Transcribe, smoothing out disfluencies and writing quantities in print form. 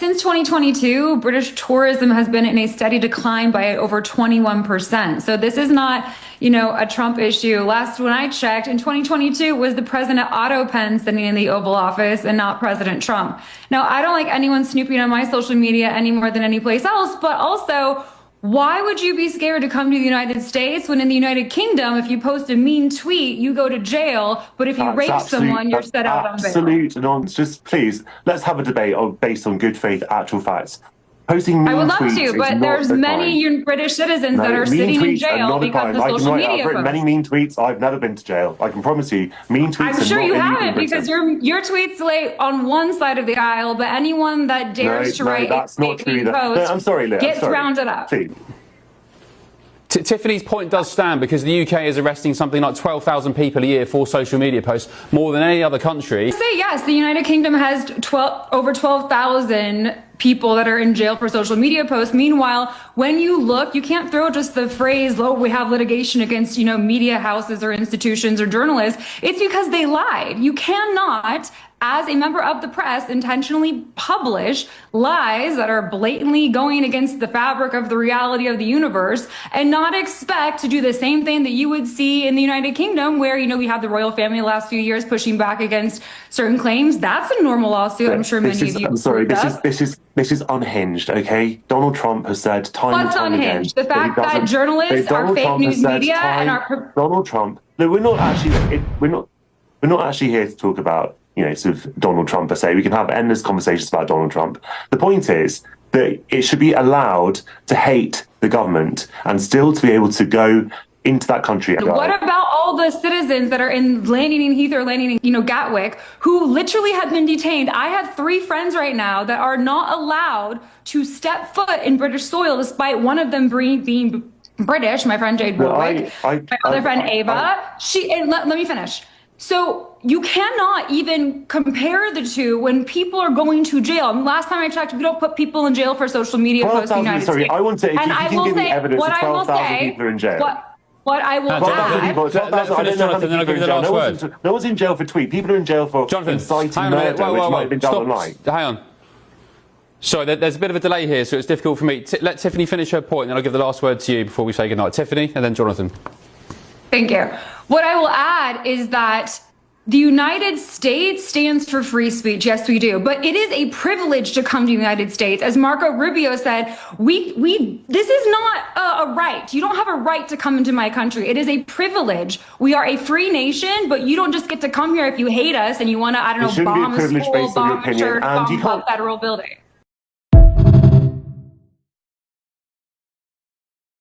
Since 2022, British tourism has been in a steady decline by over 21%. So this is not, a Trump issue. Last when I checked, in 2022 was the President Otto Penn sitting in the Oval Office and not President Trump. Now, I don't like anyone snooping on my social media any more than any place else, but also, why would you be scared to come to the United States when in the United Kingdom, if you post a mean tweet, you go to jail, but if you rape someone, you're set out on bail? Absolute nonsense. Just please, let's have a debate based on good faith, actual facts. Posting mean I would love tweets to, but there's many British citizens that are sitting in jail because of social media I've written many mean tweets. I've never been to jail. I can promise you, mean tweets. I'm sure you haven't, because your tweets lay on one side of the aisle, but anyone that dares to write that's not true. I'm sorry, Leah. Gets rounded up. Please. Tiffany's point does stand, because the UK is arresting something like 12,000 people a year for social media posts, more than any other country. I say yes, the United Kingdom has over 12,000 people that are in jail for social media posts. Meanwhile, when you look, you can't throw just the phrase, "Oh, we have litigation against, media houses or institutions or journalists." It's because they lied. You cannot, as a member of the press, intentionally publish lies that are blatantly going against the fabric of the reality of the universe and not expect to do the same thing that you would see in the United Kingdom, where, we had the royal family the last few years pushing back against certain claims. That's a normal lawsuit. I'm sure many of you. I'm sorry, this is unhinged, okay? Donald Trump has said time and time again. The fact that journalists are fake news media and are Donald Trump. No, we're not actually here to talk about sort of Donald Trump per se. We can have endless conversations about Donald Trump. The point is that it should be allowed to hate the government and still to be able to go into that country. What about all the citizens that are landing in Heathrow, landing in, Gatwick, who literally have been detained? I have 3 friends right now that are not allowed to step foot in British soil, despite one of them being British. My friend Jade Warwick, my other friend Ava. Let me finish. So you cannot even compare the two when people are going to jail. Last time I checked, we don't put people in jail for social media posts in the United States. I want to. If you can give me evidence that 12,000 people are in jail. What I will add. No one's in jail for tweet. People are in jail for inciting murder, which might have been done online. Hang on. Sorry, there's a bit of a delay here, so it's difficult for me. Let Tiffany finish her point, and then I'll give the last word to you before we say goodnight. Tiffany, and then Jonathan. Thank you. What I will add is that the United States stands for free speech. Yes, we do. But it is a privilege to come to the United States. As Marco Rubio said, this is not a right. You don't have a right to come into my country. It is a privilege. We are a free nation, but you don't just get to come here if you hate us and you want to, bomb a school, bomb a church, bomb a federal building.